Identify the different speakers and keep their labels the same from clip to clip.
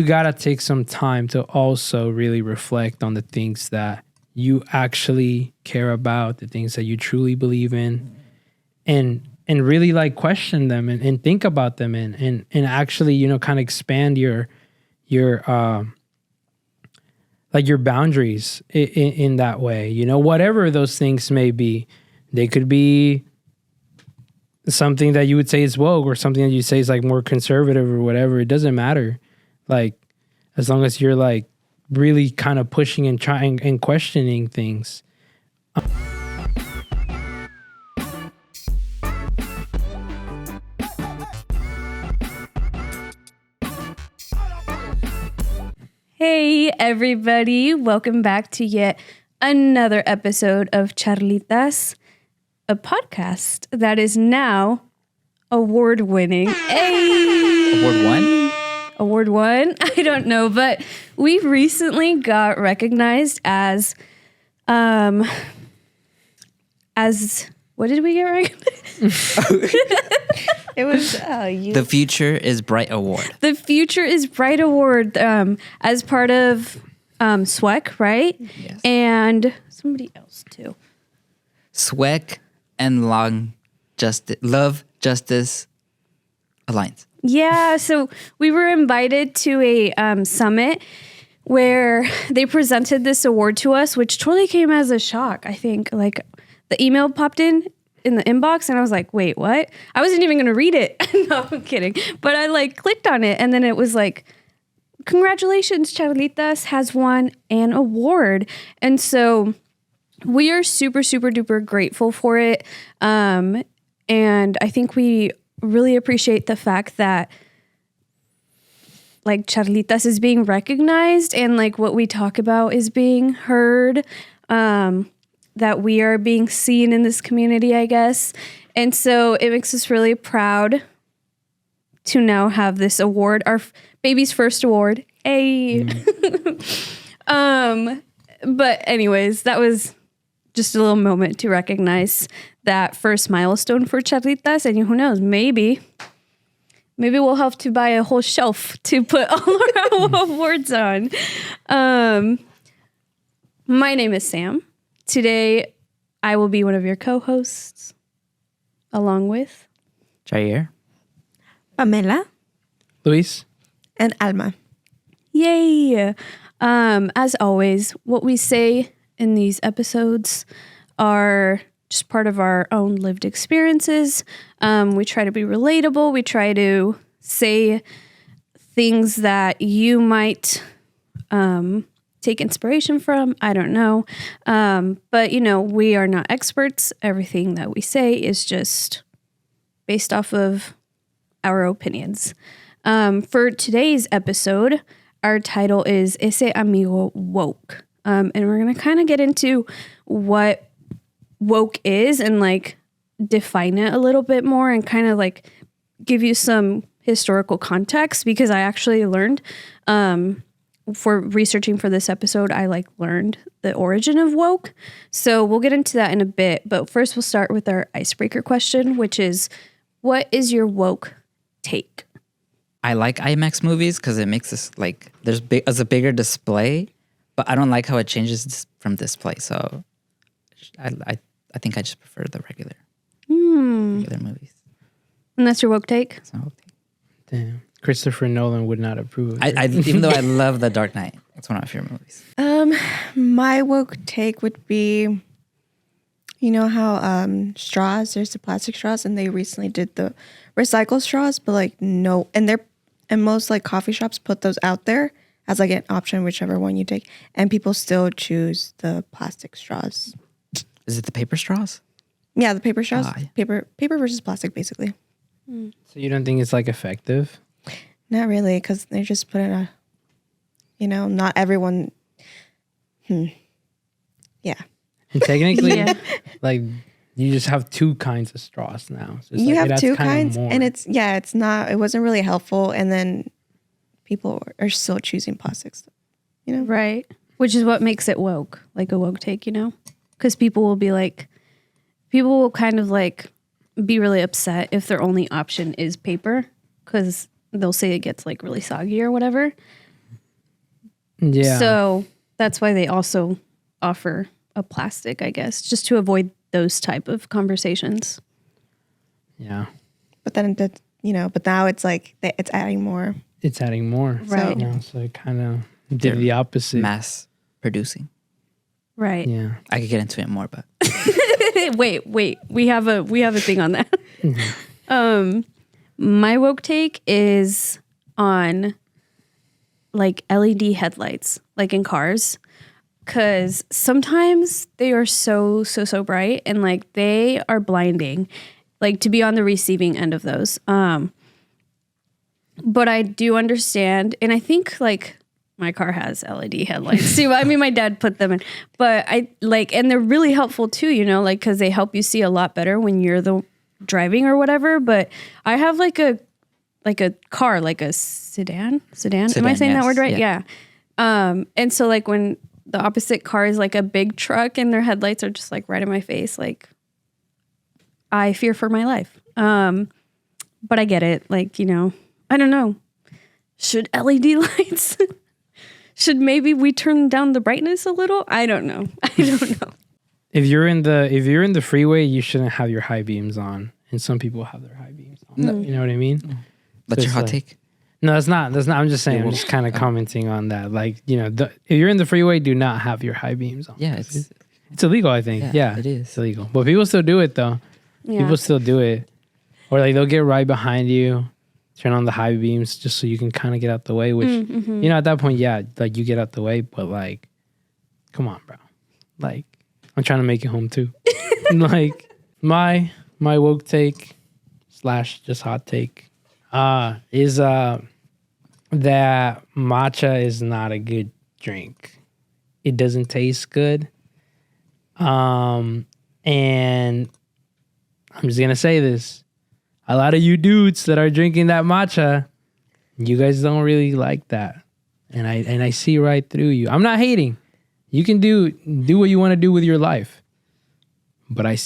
Speaker 1: gotta take some time to also really reflect on the things that you actually care about, the things that you truly believe in, and really like question them and think about them and actually, you know, kind of expand your like your boundaries in that way, you know, whatever those things may be. They could be something that you would say is woke or something that you say is like more conservative or whatever. It doesn't matter. Like, as long as you're like really kind of pushing and trying and questioning things.
Speaker 2: Hey everybody, welcome back to yet another episode of Charlitas, a podcast that is now award-winning. Hey!
Speaker 3: Award one?
Speaker 2: Award one? I don't know, but we recently got recognized as what did we get recognized?
Speaker 4: It was
Speaker 3: The Future is Bright Award.
Speaker 2: The Future is Bright Award as part of SWEC, right?
Speaker 3: Yes.
Speaker 2: And somebody else too.
Speaker 3: SWEC and Love Justice Alliance.
Speaker 2: Yeah, so we were invited to a summit where they presented this award to us, which totally came as a shock. I think like the email popped in the inbox and I was like, wait, what? I wasn't even going to read it. No, I'm kidding. But I like clicked on it and then it was like, congratulations, Charlitas has won an award. And so we are super, super duper grateful for it. And I think we really appreciate the fact that like Charlitas is being recognized and like what we talk about is being heard. That we are being seen in this community, I guess. And so it makes us really proud to now have this award, our baby's first award. Hey. But anyways, that was just a little moment to recognize that first milestone for Charlitas. And who knows, maybe we'll have to buy a whole shelf to put all our awards on. My name is Sam. Today, I will be one of your co-hosts, along with
Speaker 3: Jair.
Speaker 4: Pamela
Speaker 1: Luis?
Speaker 4: and Alma.
Speaker 2: Yay! As always, what we say in these episodes are just part of our own lived experiences. We try to be relatable. We try to say things that you might take inspiration from. I don't know. But, you know, we are not experts. Everything that we say is just based off of our opinions. For today's episode, our title is Ese Amigo Woke. And we're going to kind of get into what woke is and like define it a little bit more and kind of like give you some historical context because I actually learned for researching for this episode, I like learned the origin of woke. So we'll get into that in a bit. But first we'll start with our icebreaker question, which is, what is your woke take?
Speaker 3: I like IMAX movies because it makes this like, there's a bigger display, but I don't like how it changes from display. So I think I just prefer the regular movies.
Speaker 2: And that's your woke take?
Speaker 3: So,
Speaker 1: Damn. Christopher Nolan would not approve.
Speaker 3: even though I love The Dark Knight, it's one of my favorite movies.
Speaker 4: My woke take would be, you know how straws, there's the plastic straws, and they recently did the recycle straws, but like no, and most like coffee shops put those out there as like an option, whichever one you take, and people still choose the plastic straws.
Speaker 3: Is it the paper straws?
Speaker 4: Yeah, the paper straws.
Speaker 3: Yeah.
Speaker 4: Paper versus plastic, basically.
Speaker 1: So you don't think it's like effective?
Speaker 4: Not really, because they're just putting not everyone. Yeah.
Speaker 1: And technically,
Speaker 2: Yeah.
Speaker 1: like you just have two kinds of straws now. So it's
Speaker 4: You
Speaker 1: like,
Speaker 4: have two kinds,
Speaker 1: more.
Speaker 4: and it wasn't really helpful. And then people are still choosing plastics, you know?
Speaker 2: Right. Which is what makes it woke, like a woke take, you know? Because people will kind of like be really upset if their only option is paper because they'll say it gets like really soggy or whatever.
Speaker 1: Yeah.
Speaker 2: So that's why they also offer a plastic, I guess, just to avoid those type of conversations.
Speaker 1: Yeah.
Speaker 4: But then, but now it's like it's adding more.
Speaker 1: It's adding more.
Speaker 2: Right.
Speaker 1: So it kind of did the opposite.
Speaker 3: Mass producing.
Speaker 2: Right.
Speaker 1: Yeah.
Speaker 3: I could get into it more, but
Speaker 2: wait. We have a thing on that. My woke take is on like LED headlights, like in cars, because sometimes they are so bright and like they are blinding, like to be on the receiving end of those. But I do understand, and I think like my car has LED headlights too. I mean, my dad put them in, but I like, and they're really helpful too, like, cause they help you see a lot better when you're the driving or whatever. But I have like a car, like a sedan. Am I saying that
Speaker 3: yes.
Speaker 2: word right?
Speaker 3: Yeah.
Speaker 2: And so like when the opposite car is like a big truck and their headlights are just like right in my face, like I fear for my life. But I get it. Like, I don't know. Should LED lights, should maybe we turn down the brightness a little? I don't know.
Speaker 1: If you're in the freeway, you shouldn't have your high beams on, and some people have their high beams on.
Speaker 3: No.
Speaker 1: You know what I mean?
Speaker 3: that's
Speaker 1: So
Speaker 3: your hot
Speaker 1: it's like-
Speaker 3: take.
Speaker 1: No, that's not. I'm just saying. I'm just kind of commenting on that. Like, if you're in the freeway, do not have your high beams on.
Speaker 3: Yeah, it's
Speaker 1: It's illegal, I think. Yeah,
Speaker 3: it is.
Speaker 1: It's illegal. But people still do it, though.
Speaker 2: Yeah.
Speaker 1: People still do it. Or, like, they'll get right behind you, turn on the high beams just so you can kind of get out the way, which, at that point, yeah, like, you get out the way. But, like, come on, bro. Like, I'm trying to make it home, too. Like, my woke take / just hot take is that matcha is not a good drink. It doesn't taste good. And I'm just gonna say this. A lot of you dudes that are drinking that matcha, you guys don't really like that. And I see right through you. I'm not hating. You can do what you want to do with your life. But I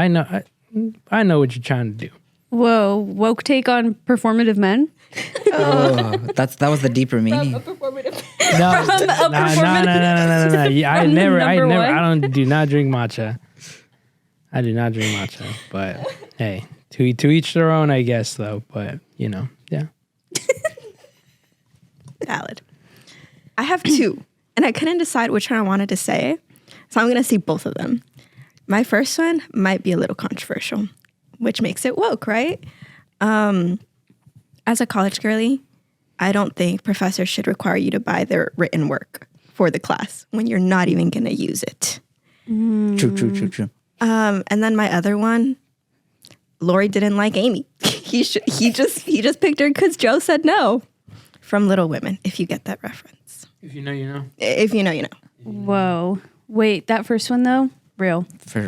Speaker 1: know what you're trying to do.
Speaker 2: Whoa, woke take on performative men?
Speaker 3: Oh, that was the deeper meaning.
Speaker 1: No,
Speaker 2: From
Speaker 1: no.
Speaker 2: performative-
Speaker 1: I
Speaker 2: from the
Speaker 1: never.
Speaker 2: number one?
Speaker 1: Do not drink matcha. I do not drink matcha. But hey, to each their own, I guess. Though, but yeah.
Speaker 4: Valid. I have two, and I couldn't decide which one I wanted to say, so I'm going to say both of them. My first one might be a little controversial, which makes it woke, right? As a college girly, I don't think professors should require you to buy their written work for the class when you're not even going to use it.
Speaker 3: True.
Speaker 4: And then my other one, Lori didn't like Amy. He just picked her because Joe said no. From Little Women, if you get that reference.
Speaker 1: If you know, you know.
Speaker 4: If you know, you know.
Speaker 2: Whoa. Wait, that first one though? Real.
Speaker 3: For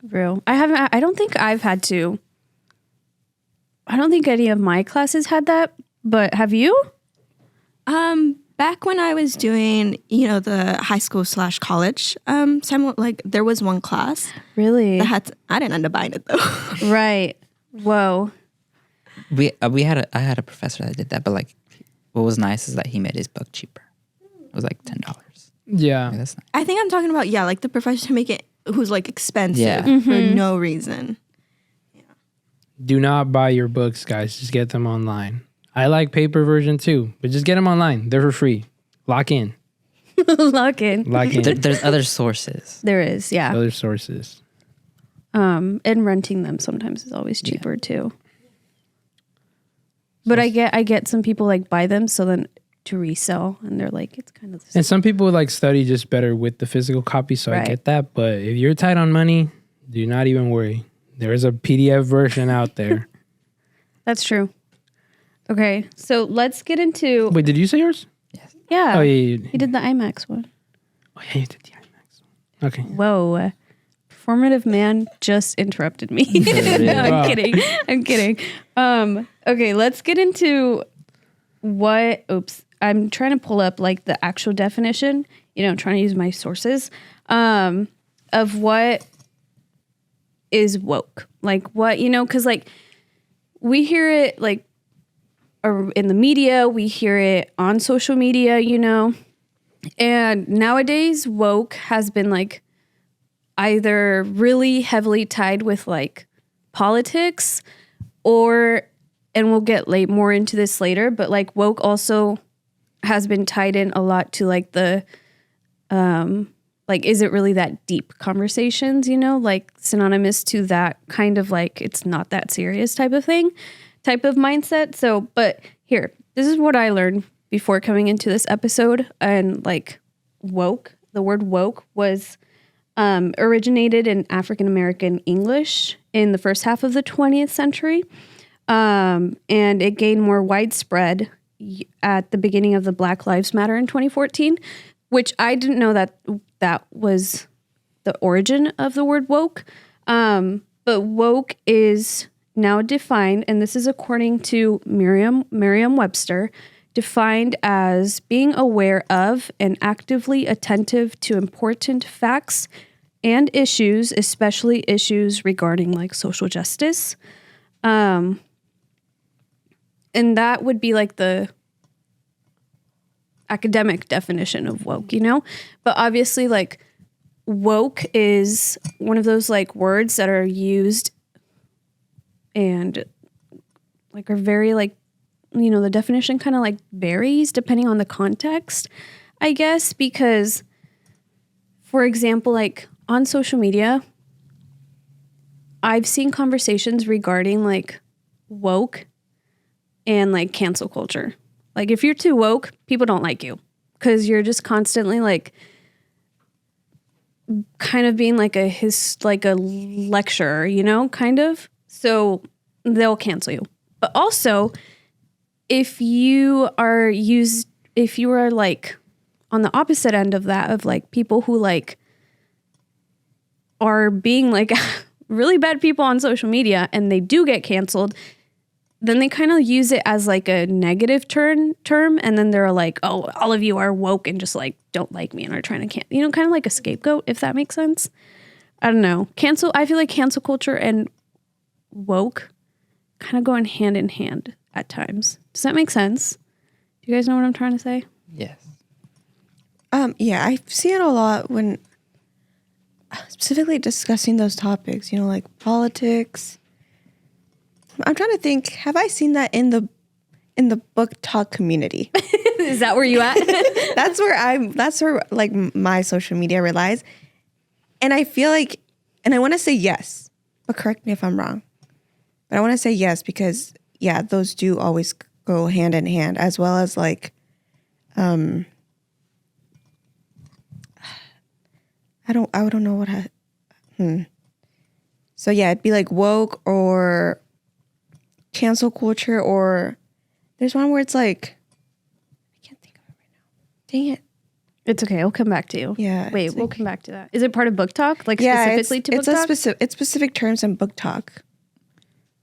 Speaker 3: real.
Speaker 2: I don't think I've had to. I don't think any of my classes had that, but have you?
Speaker 4: Back when I was doing, the high school / college, there was one class
Speaker 2: Really?
Speaker 4: that I didn't end up buying it though.
Speaker 2: Right. Whoa.
Speaker 3: I had a professor that did that, but like, what was nice is that he made his book cheaper. It was like $10.
Speaker 1: Yeah.
Speaker 3: Like, that's nice.
Speaker 4: I think I'm talking about, like the professor who make it, who's like expensive
Speaker 3: Yeah.
Speaker 4: for no reason.
Speaker 1: Do not buy your books, guys. Just get them online. I like paper version too, but just get them online. They're for free. Lock in.
Speaker 2: Lock in.
Speaker 1: Lock in.
Speaker 3: There's other sources.
Speaker 2: There is, yeah.
Speaker 1: Other sources.
Speaker 2: And renting them sometimes is always cheaper too. But I get some people like buy them so then to resell, and they're like, it's kind of the same.
Speaker 1: And some people like study just better with the physical copy, so I
Speaker 2: Right.
Speaker 1: get that. But if you're tight on money, do not even worry. There is a PDF version out there.
Speaker 2: That's true. Okay, so let's get into
Speaker 1: Wait, did you say yours?
Speaker 2: yeah.
Speaker 1: Oh, yeah.
Speaker 2: He did the IMAX one.
Speaker 1: Oh, yeah, you did the IMAX one. Okay.
Speaker 2: Whoa. Performative man just interrupted me. No,
Speaker 1: Wow.
Speaker 2: I'm kidding. Okay, let's get into I'm trying to pull up like the actual definition, I'm trying to use my sources, of what is woke. Like what, because like we hear it like in the media, we hear it on social media, you know. And nowadays, woke has been like either really heavily tied with like politics or, and we'll get more into this later, but like woke also has been tied in a lot to like the, like, is it really that deep conversations, you know, like synonymous to that kind of like, it's not that serious type of thing, type of mindset. So, but here, this is what I learned before coming into this episode. And like woke, the word woke was originated in African American English in the first half of the 20th century. And it gained more widespread at the beginning of the Black Lives Matter in 2014, which I didn't know that was the origin of the word woke. But woke is now defined, and this is according to Merriam-Webster, defined as being aware of and actively attentive to important facts and issues, especially issues regarding like social justice. And that would be like the academic definition of woke, you know? But obviously like woke is one of those like words that are used and like are very like, you know, the definition kind of like varies depending on the context, I guess, because for example, like on social media, I've seen conversations regarding like woke and like cancel culture. Like if you're too woke, people don't like you because you're just constantly like kind of being like a lecturer, you know, kind of. So they'll cancel you. But also, if you are like on the opposite end of that, of like people who like are being like really bad people on social media and they do get canceled, then they kind of use it as like a negative term. And then they're like, oh, all of you are woke and just like don't like me and are trying to you know, kind of like a scapegoat, if that makes sense. I don't know. I feel like cancel culture and woke kind of going hand in hand at times. Does that make sense? Do you guys know what I'm trying to say?
Speaker 3: Yes.
Speaker 4: Yeah, I see it a lot when specifically discussing those topics, you know, like politics. I'm trying to think, have I seen that in the book talk community?
Speaker 2: Is that where you at?
Speaker 4: That's where like my social media relies. And I feel like, and I want to say yes, but correct me if I'm wrong. But I want to say yes because yeah, those do always go hand in hand, as well as like, I don't know what So yeah, it'd be like woke or cancel culture, or there's one where it's like, I can't think of it right now. Dang it.
Speaker 2: It's okay. I'll come back to you.
Speaker 4: Yeah.
Speaker 2: Wait, we'll come back to that. Is it part of book talk? Like
Speaker 4: yeah,
Speaker 2: specifically to book talk?
Speaker 4: It's specific terms in book talk,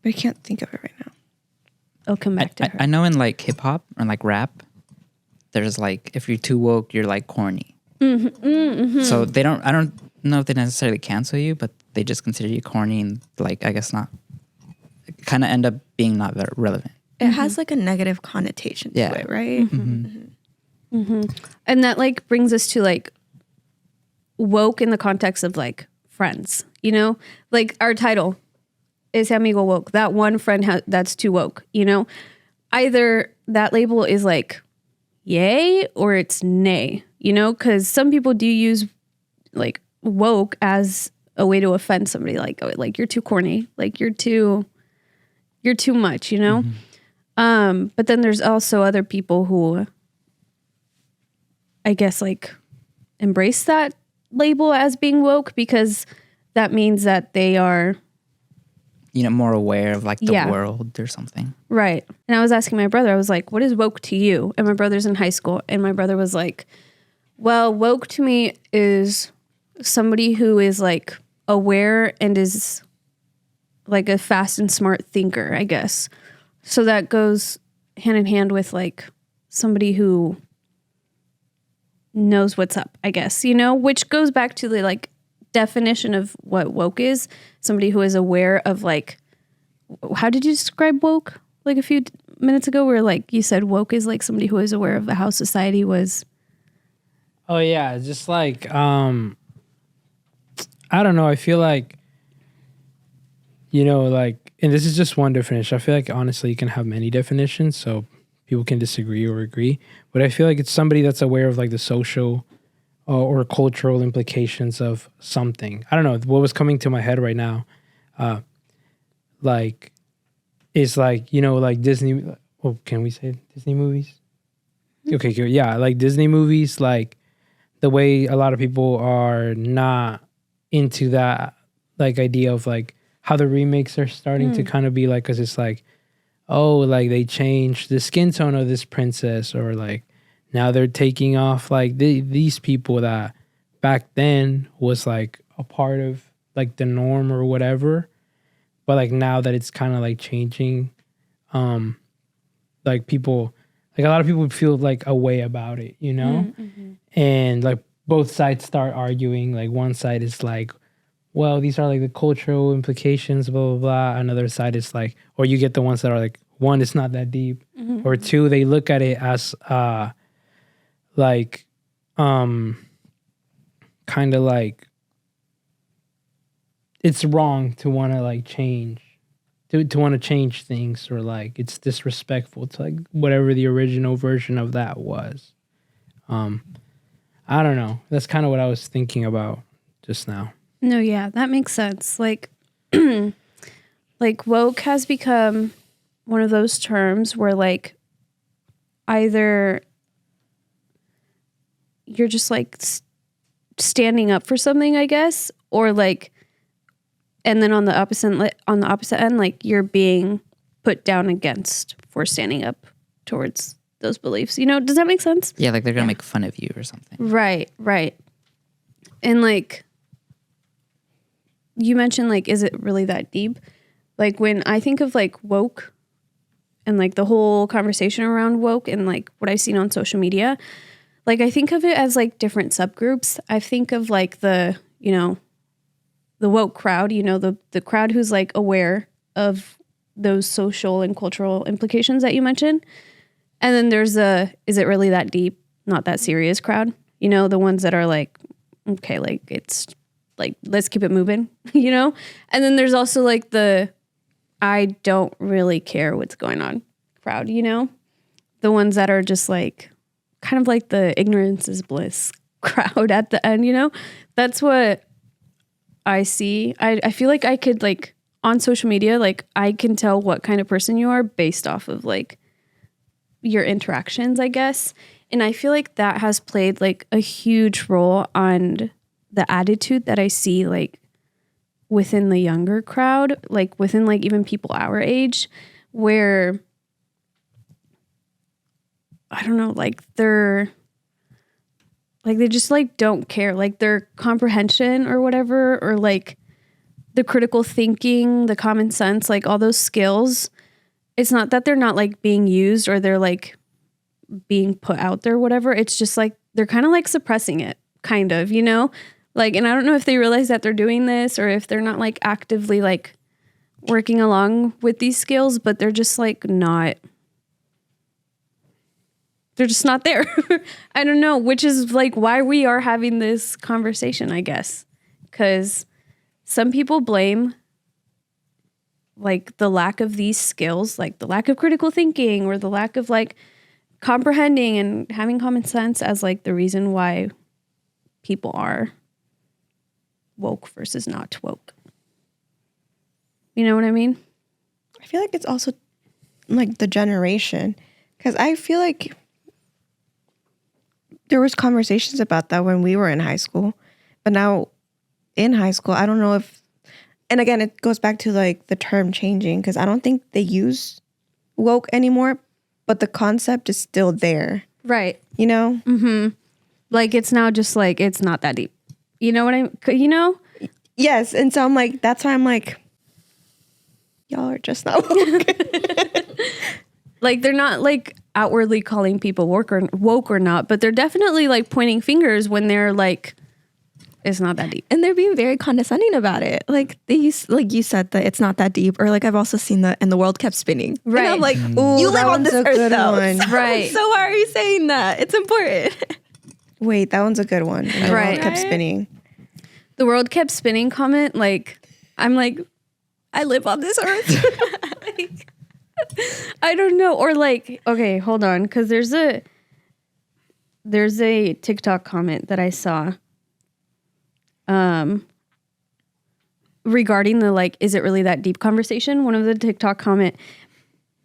Speaker 4: but I can't think of it right now.
Speaker 2: I'll come back to her.
Speaker 3: I know in like hip hop or like rap, there's like, if you're too woke, you're like corny. So I don't know if they necessarily cancel you, but they just consider you corny and like, I guess not, kind of end up being not very relevant.
Speaker 4: It has like a negative connotation to it, right?
Speaker 2: And that like brings us to like woke in the context of like friends, you know, like our title is amigo woke. That one friend that's too woke, you know, either that label is like yay or it's nay, you know, because some people do use like woke as a way to offend somebody, like, oh, like you're too corny, like you're too much, you know. But then there's also other people who I guess like embrace that label as being woke because that means that they are,
Speaker 3: you know, more aware of like the world or something.
Speaker 2: Right. And I was asking my brother, I was like, what is woke to you? And my brother's in high school. And my brother was like, well, woke to me is somebody who is like aware and is like a fast and smart thinker, I guess. So that goes hand in hand with like somebody who knows what's up, I guess, you know, which goes back to the like definition of what woke is. Somebody who is aware of like, how did you describe woke like a few minutes ago where like you said woke is like somebody who is aware of how society was.
Speaker 1: Oh yeah, just like I don't know. I feel like, you know, like, and this is just one definition. I feel like honestly, you can have many definitions, so people can disagree or agree. But I feel like it's somebody that's aware of like the social or cultural implications of something. I don't know what was coming to my head right now. Like, is like, you know, like Disney. Oh, can we say Disney movies? Okay, good. Yeah, like Disney movies, like the way a lot of people are not into that, like idea of like how the remakes are starting to kind of be like, because it's like, oh, like they changed the skin tone of this princess, or like now they're taking off like these people that back then was like a part of like the norm or whatever. But like now that it's kind of like changing, like people, like a lot of people feel like a way about it, you know?
Speaker 2: Mm-hmm.
Speaker 1: And like both sides start arguing. Like one side is like, well, these are like the cultural implications, blah, blah, blah. Another side is like, or you get the ones that are like, one, it's not that deep.
Speaker 2: Mm-hmm.
Speaker 1: Or two, they look at it as like, kind of like, it's wrong to want to like change, to want to change things, or like it's disrespectful to like whatever the original version of that was. I don't know. That's kind of what I was thinking about just now.
Speaker 2: No, yeah, that makes sense. Like, like woke has become one of those terms where like either you're just like standing up for something, I guess, or like, and then on the opposite end, like you're being put down against for standing up towards those beliefs. You know, does that make sense?
Speaker 3: Yeah, like they're gonna make fun of you or something.
Speaker 2: Right. And like you mentioned, like, is it really that deep? Like when I think of like woke and like the whole conversation around woke and like what I've seen on social media, like I think of it as like different subgroups. I think of like the, you know, the woke crowd, you know, the crowd who's like aware of those social and cultural implications that you mentioned. And then there's is it really that deep, not that serious crowd? You know, the ones that are like, okay, like it's like, let's keep it moving, you know? And then there's also like the, I don't really care what's going on crowd, you know? The ones that are just like, kind of like the ignorance is bliss crowd at the end, you know? That's what I see. I feel like I could like on social media, like I can tell what kind of person you are based off of like your interactions, I guess. And I feel like that has played like a huge role on the attitude that I see like within the younger crowd, like within like even people our age, where I don't know, like they just like don't care, like their comprehension or whatever, or like the critical thinking, the common sense, like all those skills. It's not that they're not like being used or they're like being put out there, whatever. It's just like they're kind of like suppressing it, kind of, you know? Like, and I don't know if they realize that they're doing this or if they're not like actively like working along with these skills, but they're just like not. They're just not there. I don't know, which is like why we are having this conversation, I guess. Because some people blame like the lack of these skills, like the lack of critical thinking or the lack of like comprehending and having common sense as like the reason why people are woke versus not woke. You know what I mean?
Speaker 4: I feel like it's also like the generation, because I feel like there was conversations about that when we were in high school, but now in high school, I don't know if, and again, it goes back to like the term changing, because I don't think they use woke anymore, but the concept is still there.
Speaker 2: Right.
Speaker 4: You know?
Speaker 2: Mm-hmm. Like it's now just like, it's not that deep. You know what you know?
Speaker 4: Yes. And so I'm like, that's why I'm like, y'all are just not woke.
Speaker 2: Like they're not like outwardly calling people woke or not, but they're definitely like pointing fingers when they're like It's not that deep.
Speaker 4: And they're being very condescending about it. Like they use, like you said, that it's not that deep. Or like I've also seen that, and the world kept spinning.
Speaker 2: Right.
Speaker 4: And I'm like, ooh, you live on this earth though.
Speaker 2: Right.
Speaker 4: So why are you saying that? It's important.
Speaker 5: Wait, that one's a good one. And the
Speaker 2: Right.
Speaker 5: world kept spinning.
Speaker 2: The world kept spinning comment, like, I'm like, I live on this earth. Like, I don't know. Or like, okay, hold on. Because there's a TikTok comment that I saw regarding the, like, is it really that deep conversation? One of the TikTok comment,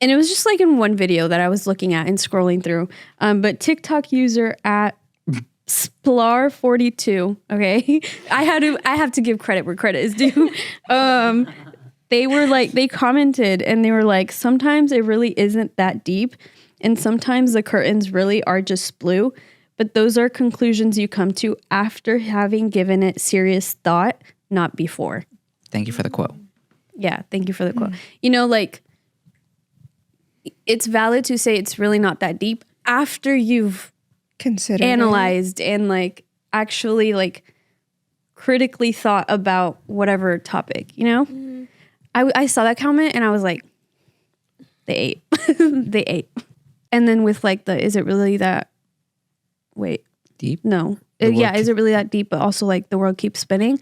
Speaker 2: and it was just like in one video that I was looking at and scrolling through. But TikTok user at Splar42, okay? I have to give credit where credit is due. They were like, they commented and they were like, sometimes it really isn't that deep, and sometimes the curtains really are just blue, but those are conclusions you come to after having given it serious thought, not before.
Speaker 3: Thank you for the quote.
Speaker 2: Yeah, thank you for the quote. You know, like, it's valid to say it's really not that deep after you've
Speaker 5: Consider
Speaker 2: analyzed and like actually like critically thought about whatever topic, you know? I saw that comment and I was like, they ate. They ate. And then with like the, is it really that, wait,
Speaker 3: Deep?
Speaker 2: no.
Speaker 3: The
Speaker 2: Yeah,
Speaker 3: world
Speaker 2: is it really that deep? But also like the world keeps spinning.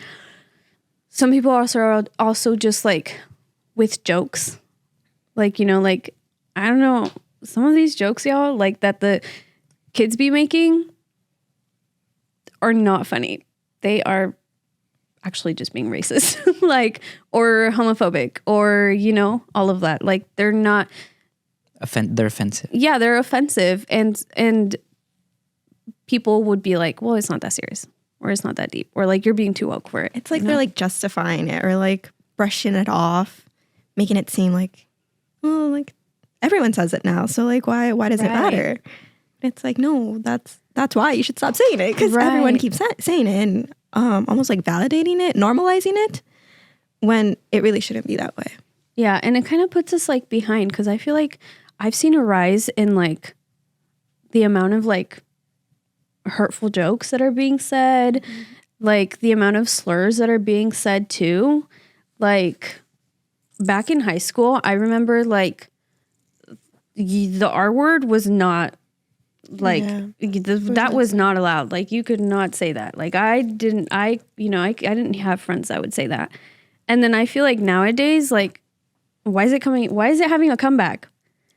Speaker 2: Some people are also just like with jokes. Like, you know, like, I don't know, some of these jokes, y'all, like that the kids be making are not funny. They are actually just being racist, like, or homophobic, or, you know, all of that. Like, they're not.
Speaker 3: They're offensive.
Speaker 2: Yeah, they're offensive, and people would be like, well, it's not that serious, or it's not that deep, or like you're being too woke for it.
Speaker 4: It's like they're like justifying it or like brushing it off, making it seem like, well, like everyone says it now, so like why does it matter? It's like, no, that's why you should stop saying it, because everyone keeps saying it and almost like validating it, normalizing it, when it really shouldn't be that way.
Speaker 2: Yeah, and it kind of puts us like behind, because I feel like I've seen a rise in like the amount of like hurtful jokes that are being said, like the amount of slurs that are being said too. Like back in high school, I remember like the R word was not like that was not allowed. Like you could not say that. Like I didn't have friends that would say that. And then I feel like nowadays, like, why is it having a comeback?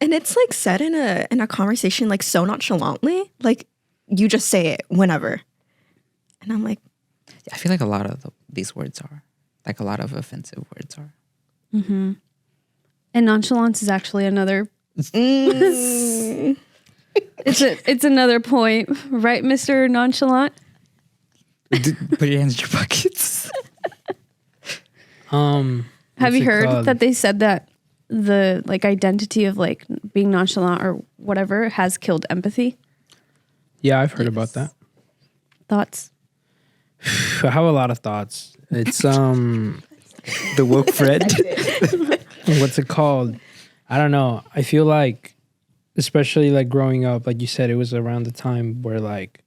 Speaker 4: And it's like said in a conversation like so nonchalantly, like you just say it whenever. And I'm like,
Speaker 3: I feel like a lot of these words are, like a lot of offensive words are.
Speaker 2: Mm-hmm. And nonchalance is actually another. It's another point, right, Mr. Nonchalant?
Speaker 3: Put your hands in your pockets.
Speaker 2: Have you heard that they said that the like identity of like being nonchalant or whatever has killed empathy?
Speaker 1: Yeah, I've heard about that.
Speaker 2: Thoughts?
Speaker 1: I have a lot of thoughts. It's the woke Fred. What's it called? I don't know. I feel like, especially like growing up, like you said, it was around the time where like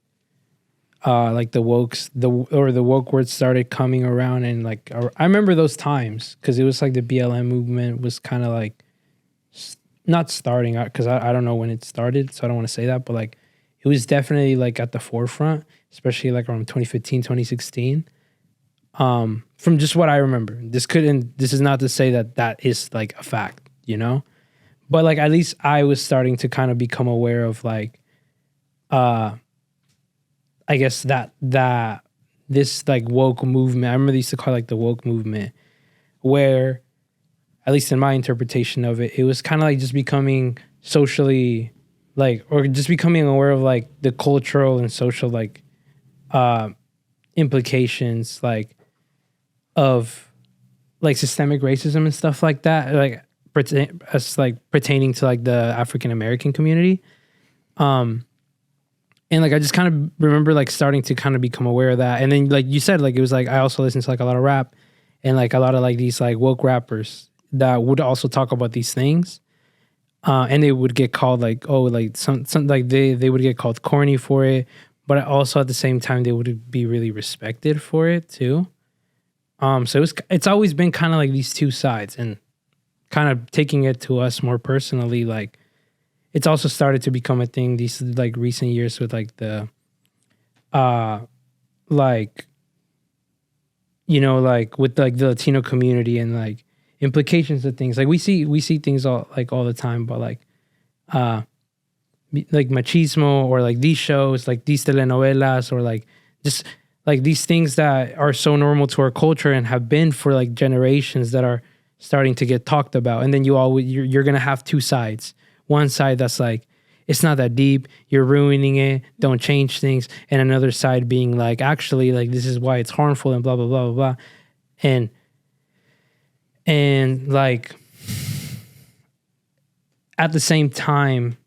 Speaker 1: the woke words started coming around, and like I remember those times because it was like the BLM movement was kind of like not starting out, because I don't know when it started, so I don't want to say that, but like it was definitely like at the forefront, especially like around 2015, 2016. From just what I remember, this is not to say that is like a fact, you know, but like at least I was starting to kind of become aware of like I guess that this like woke movement, I remember they used to call it like the woke movement, where, at least in my interpretation of it, it was kind of like just becoming socially like, or just becoming aware of like the cultural and social like implications like of like systemic racism and stuff like that, like pertaining to like the African American community. And like I just kind of remember like starting to kind of become aware of that. And then like you said, like it was like I also listened to like a lot of rap and like a lot of like these like woke rappers that would also talk about these things. And they would get called like, oh, like some like they would get called corny for it, but also at the same time they would be really respected for it too. So it's always been kind of like these two sides, and kind of taking it to us more personally, like it's also started to become a thing these like recent years with like the like, you know, like with like the Latino community and like implications of things. Like we see things all the time, but like machismo, or like these shows, like these telenovelas, or like just like these things that are so normal to our culture and have been for like generations, that are starting to get talked about. And then you're gonna have two sides. One side that's like, it's not that deep, you're ruining it, don't change things. And another side being like, actually, like this is why it's harmful, and blah blah blah blah blah. And like at the same time,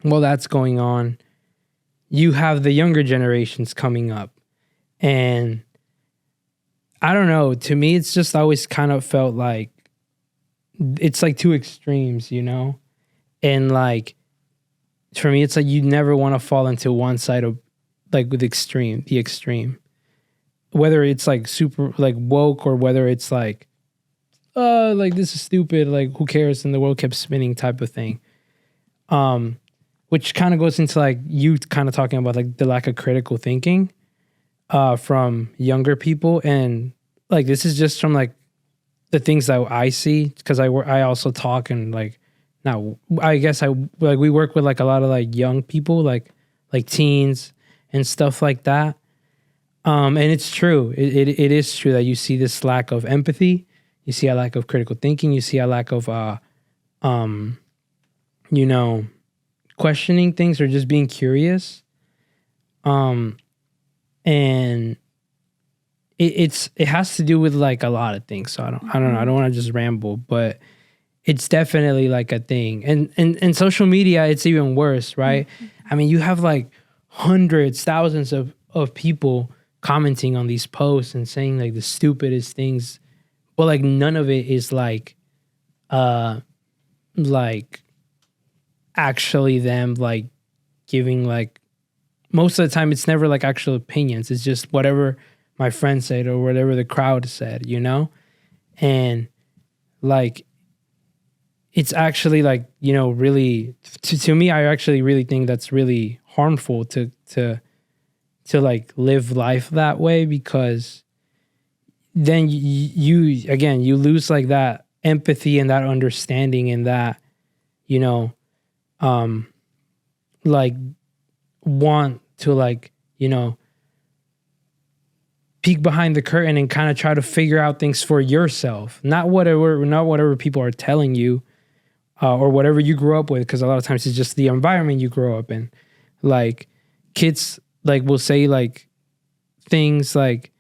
Speaker 1: while that's going on, you have the younger generations coming up. And I don't know, to me, it's just always kind of felt like it's like two extremes, you know? And like, for me, it's like you never want to fall into one side of like with the extreme. Whether it's like super like woke, or whether it's like, oh, like this is stupid, like who cares, and the world kept spinning type of thing. Which kind of goes into like you kind of talking about like the lack of critical thinking from younger people. And like this is just from like the things that I see, because I also talk, and like now I guess we work with like a lot of like young people, like teens and stuff like that. And it's true. It is true that you see this lack of empathy, you see a lack of critical thinking, you see a lack of you know, questioning things, or just being curious. And it has to do with like a lot of things. So I don't know. I don't want to just ramble, but it's definitely like a thing. And social media, it's even worse, right? Mm-hmm. I mean, you have like hundreds, thousands of people commenting on these posts and saying like the stupidest things, but like none of it is like actually them like giving like, most of the time it's never like actual opinions. It's just whatever my friend said or whatever the crowd said, you know? And like, it's actually like, you know, really, to me, I actually really think that's really harmful to like live life that way, because then you lose like that empathy and that understanding, and that, you know, like want to like, you know, peek behind the curtain and kind of try to figure out things for yourself, not whatever people are telling you, or whatever you grew up with, because a lot of times it's just the environment you grow up in. Like kids like will say like things like,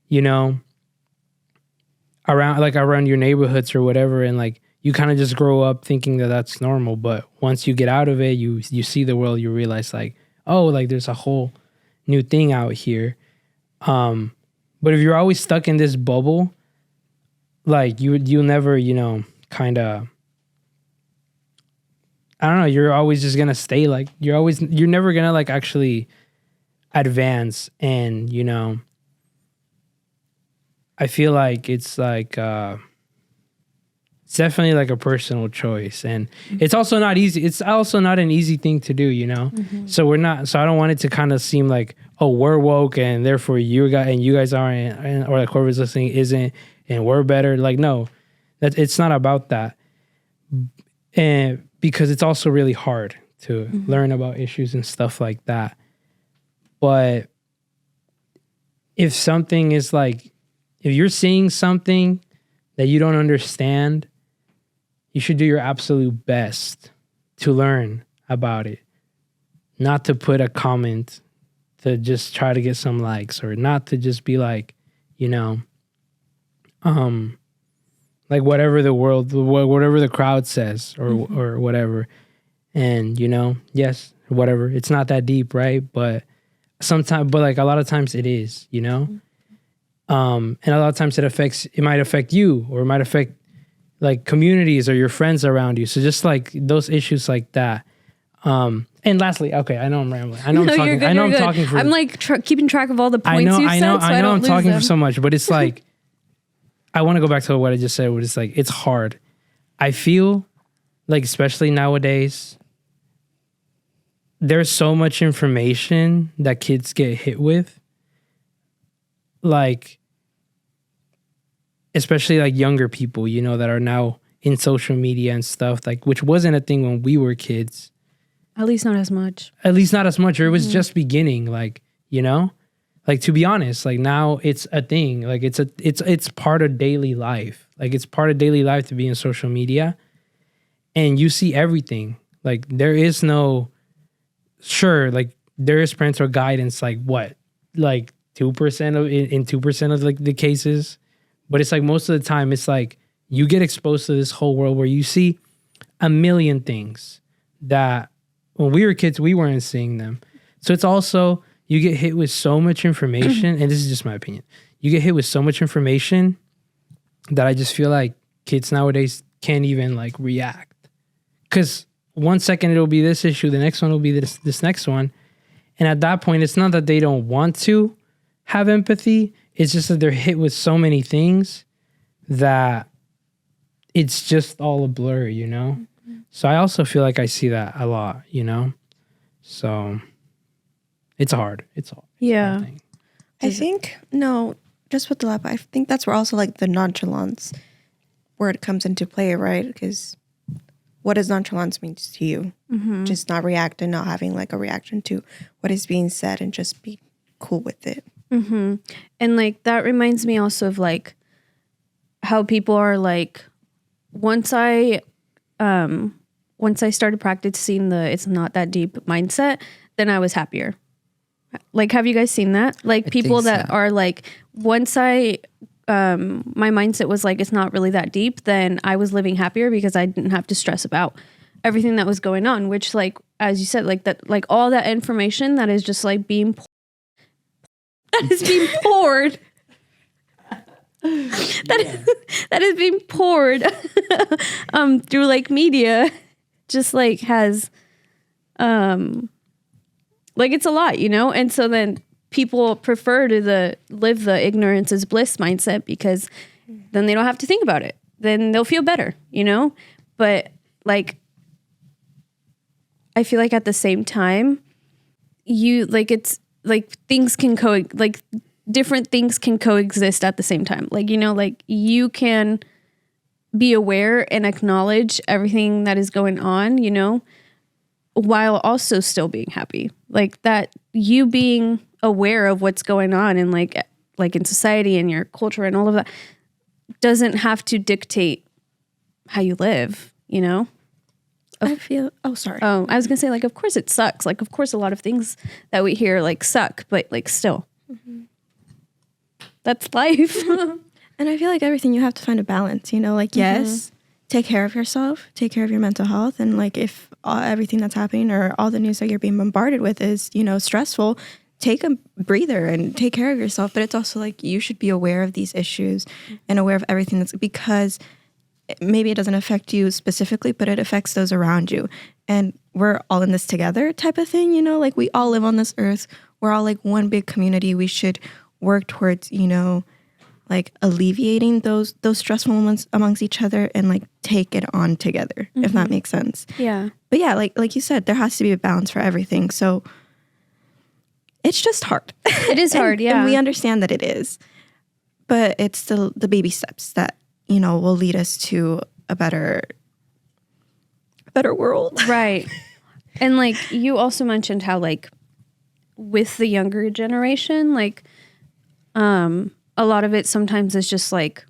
Speaker 1: you know, around your neighborhoods or whatever, and like you kind of just grow up thinking that that's normal. But once you get out of it, you see the world, you realize like, oh, like there's a whole new thing out here. But if you're always stuck in this bubble, like you'll never, you know, kind of, I don't know, you're always just gonna stay like, you're never gonna like actually advance. And, you know, I feel like it's like, it's definitely like a personal choice, and it's also not easy. It's also not an easy thing to do, you know? Mm-hmm. So I don't want it to kind of seem like, oh, we're woke and therefore you guys aren't, or like whoever's listening isn't, and we're better. Like, no, it's not about that. And because it's also really hard to learn about issues and stuff like that. But if something is like, if you're seeing something that you don't understand, you should do your absolute best to learn about it. Not to put a comment to just try to get some likes, or not to just be like, you know, like whatever the crowd says, or whatever. And, you know, yes, whatever. It's not that deep, right? But like a lot of times it is, you know? And a lot of times it might affect you, or it might affect like communities or your friends around you. So just like those issues like that. And lastly, okay, I know I'm rambling. I know I'm
Speaker 2: No,
Speaker 1: talking.
Speaker 2: you're good,
Speaker 1: I know
Speaker 2: you're
Speaker 1: I'm
Speaker 2: good.
Speaker 1: talking for.
Speaker 2: I'm like keeping track of all the points you said, so I don't
Speaker 1: I'm
Speaker 2: lose
Speaker 1: talking
Speaker 2: them.
Speaker 1: for so much, but it's like I want to go back to what I just said. Where it's like it's hard. I feel like, especially nowadays, there's so much information that kids get hit with. Like, especially like younger people, you know, that are now in social media and stuff, like, which wasn't a thing when we were kids.
Speaker 2: At least not as much.
Speaker 1: At least not as much, or it was just beginning, like, you know? Like, to be honest, like now it's a thing. Like it's part of daily life. Like it's part of daily life to be in social media. And you see everything. Like there is no, sure, like there is parental guidance, like what? Like 2% of in 2% of like the cases. But it's like most of the time it's like you get exposed to this whole world where you see a million things that when we were kids, we weren't seeing them. So it's also, you get hit with so much information, and this is just my opinion. You get hit with so much information that I just feel like kids nowadays can't even like react. Because 1 second it'll be this issue, the next one will be this next one. And at that point, it's not that they don't want to have empathy. It's just that they're hit with so many things that it's just all a blur, you know? So I also feel like I see that a lot, you know? So it's hard. It's hard.
Speaker 2: Yeah.
Speaker 1: Hard thing.
Speaker 4: I think, no, just with the lap, I think that's where also like the nonchalance word comes into play, right? Because what does nonchalance mean to you? Just not react and not having like a reaction to what is being said and just be cool with it.
Speaker 2: And like that reminds me also of like how people are like, once I started practicing the it's not that deep mindset, then I was happier. Like, have you guys seen that? Like people that are like, once I my mindset was like, it's not really that deep, then I was living happier because I didn't have to stress about everything that was going on, which like, as you said, like that, like all that information that is just like being that is being poured. That is being poured through like media, just like has like it's a lot, you know? And so then people prefer to live the ignorance is bliss mindset because then they don't have to think about it. Then they'll feel better, you know? But like I feel like at the same time, you like it's like things can different things can coexist at the same time. Like, you know, like you can be aware and acknowledge everything that is going on, you know, while also still being happy. Like that you being aware of what's going on and like in society and your culture and all of that doesn't have to dictate how you live, you know?
Speaker 4: I feel, oh, sorry.
Speaker 2: Oh, I was gonna say, like, of course it sucks. Like, of course a lot of things that we hear like suck, but like still. That's life.
Speaker 4: And I feel like everything you have to find a balance, you know, like, yes, take care of yourself, take care of your mental health. And like, if everything that's happening or all the news that you're being bombarded with is, you know, stressful, take a breather and take care of yourself. But it's also like, you should be aware of these issues and aware of everything that's, because maybe it doesn't affect you specifically, but it affects those around you. And we're all in this together type of thing, you know, like we all live on this earth. We're all like one big community. We should work towards, you know, like alleviating those stressful moments amongst each other and like take it on together, if that makes sense.
Speaker 2: Yeah.
Speaker 4: But yeah, like you said, there has to be a balance for everything. So it's just hard.
Speaker 2: It is hard, yeah.
Speaker 4: And we understand that it is. But it's the baby steps that, you know, will lead us to a better world.
Speaker 2: Right. And like you also mentioned how like with the younger generation, like a lot of it sometimes is just like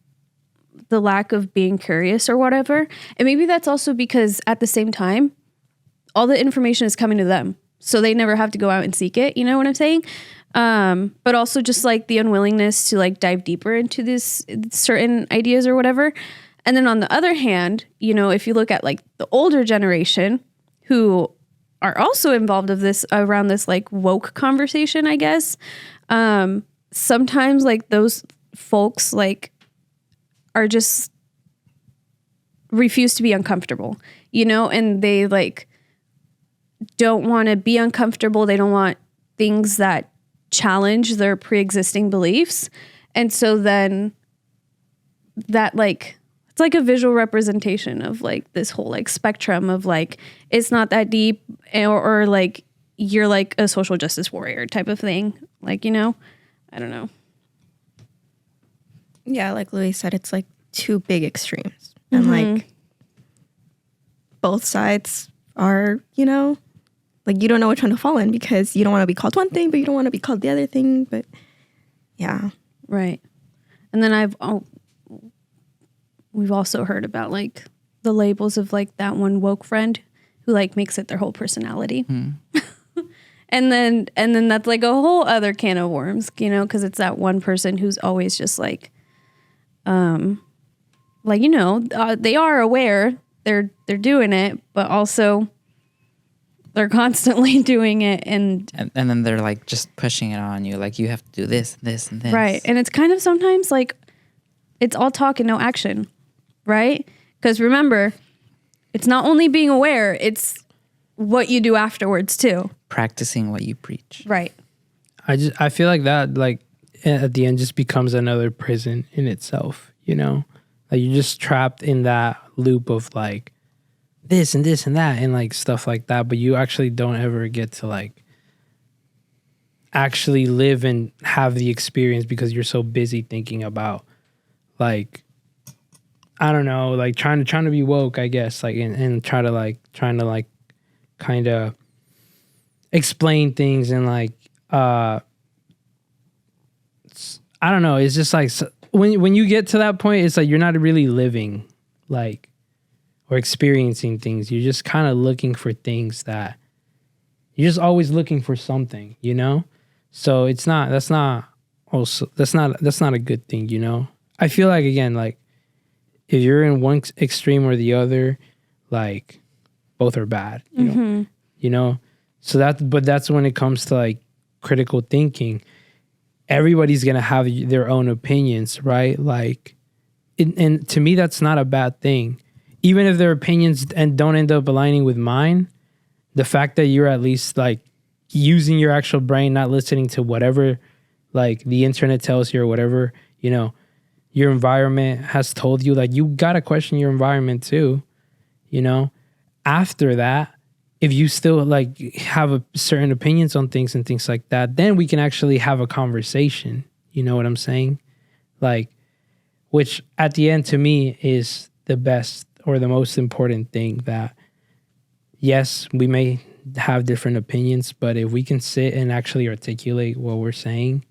Speaker 2: the lack of being curious or whatever. And maybe that's also because at the same time, all the information is coming to them. So they never have to go out and seek it. You know what I'm saying? But also just like the unwillingness to like dive deeper into these certain ideas or whatever. And then on the other hand, you know, if you look at like the older generation who are also involved of this around this like woke conversation, I guess, sometimes like those folks like are just refuse to be uncomfortable, you know, and they like don't want to be uncomfortable. They don't want things that challenge their pre-existing beliefs. And so then that like, it's like a visual representation of like this whole like spectrum of like, it's not that deep, or like you're like a social justice warrior type of thing. Like, you know, I don't know.
Speaker 4: Yeah, like Louis said, it's like two big extremes. And like both sides are, you know, like you don't know which one to fall in because you don't want to be called one thing, but you don't want to be called the other thing. But yeah.
Speaker 2: Right. And then we've also heard about like the labels of like that one woke friend who like makes it their whole personality. And then that's like a whole other can of worms, you know, because it's that one person who's always just like, you know, they are aware they're doing it, but also they're constantly doing it, and
Speaker 3: then they're like just pushing it on you, like you have to do this, this, and this.
Speaker 2: Right. And it's kind of sometimes like it's all talk and no action, right? Because remember, it's not only being aware, it's what you do afterwards too.
Speaker 3: Practicing what you preach.
Speaker 2: Right.
Speaker 1: I feel like that, like, at the end just becomes another prison in itself, you know? Like, you're just trapped in that loop of, like, this and this and that and, like, stuff like that, but you actually don't ever get to, like, actually live and have the experience because you're so busy thinking about, like, I don't know, like, trying to be woke, I guess, like, and trying to kind of explain things and, like, I don't know. It's just like when you get to that point, it's like you're not really living, like, or experiencing things. You're just kind of looking for things that you're just always looking for something, you know? So that's not a good thing, you know? I feel like, again, like, if you're in one extreme or the other, like, both are bad, you know? So that's when it comes to, like, critical thinking. Everybody's going to have their own opinions, right? Like, and to me, that's not a bad thing. Even if their opinions don't end up aligning with mine, the fact that you're at least, like, using your actual brain, not listening to whatever, like, the internet tells you or whatever, you know, your environment has told you, like, you got to question your environment too, you know? After that, if you still, like, have certain opinions on things and things like that, then we can actually have a conversation. You know what I'm saying? Like, which at the end to me is the best or the most important thing, that yes, we may have different opinions, but if we can sit and actually articulate what we're saying